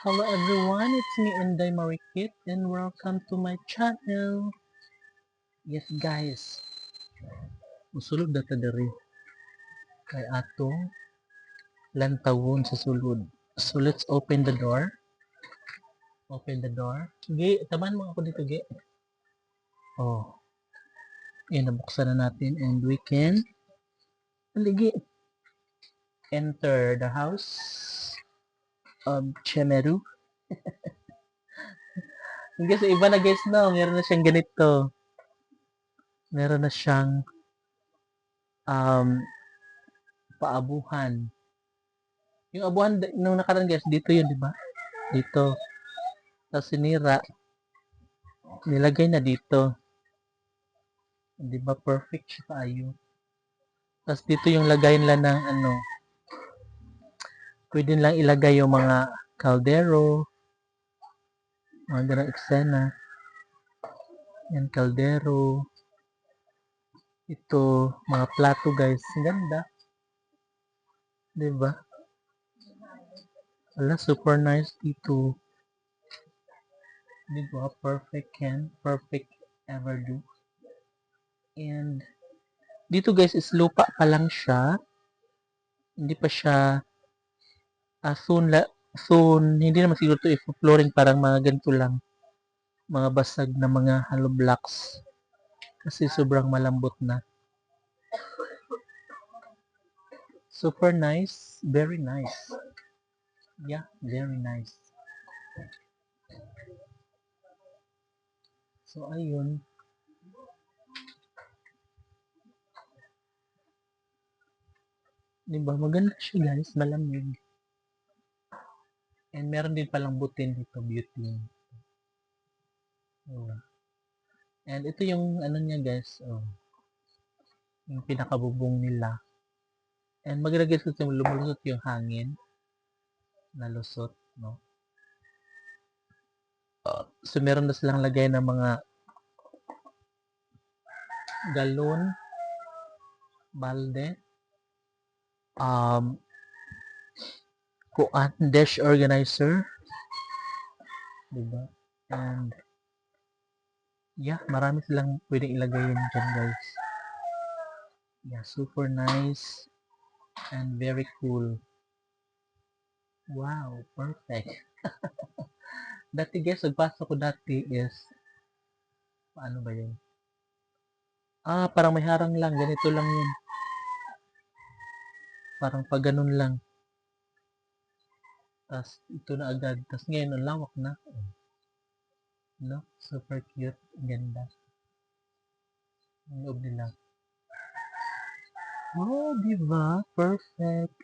Hello everyone, it's me Inday Marikit and welcome to my channel. Yes guys, usulod data diri kay atong lantawon sa sulod. So let's open the door. Open the door. Gi, taban mo ako dito, Gi. Oh, nabuksan na natin and we can Gi, enter the house of Chemeru. Guys, iba na guys no, meron na siyang ganito. Meron na siyang um, paabuhan. Yung abuhan nung nakaraan guys, dito yun, di ba? Dito. Tapos sinira. Nilagay na dito. Di ba? Perfect siya kaayo. Tapos dito yung lagay nila ng ano. Pwede lang ilagay yung mga kaldero. Mga ganang eksena. Yan, kaldero. Ito, mga plato guys. Ang ganda. Di ba? Wala, super nice dito. Di ba? Perfect can. Perfect ever do. And dito guys is lupa pa lang siya. Hindi pa siya soon hindi naman siguro ito i-flooring, parang mga ganito lang. Mga basag na mga hollow blocks. Kasi sobrang malambot na. Super nice. Very nice. Yeah, very nice. So, ayun. Diba? Maganda siya guys. Malamig. And meron din palang butin dito. Beauty. Oh. And ito yung ano niya guys. Oh. Yung pinakabubong nila. And maganda guys kasi lumulusot yung hangin. Nalusot. No? So, meron na silang lagay ng mga galon, balde, kuan, dash organizer, diba? And yeah, marami silang pwedeng ilagay yun dyan guys. Yeah, super nice and very cool. Wow, perfect. Dati guys, pagpasok ko dati is paano ba yun? Parang may harang lang, ganito lang yun. Parang pag ganun lang. Tapos ito na agad. Tapos ngayon, ang lawak na. No? Super cute. Ganda. Ang loob nila. Oh, diba? Perfect.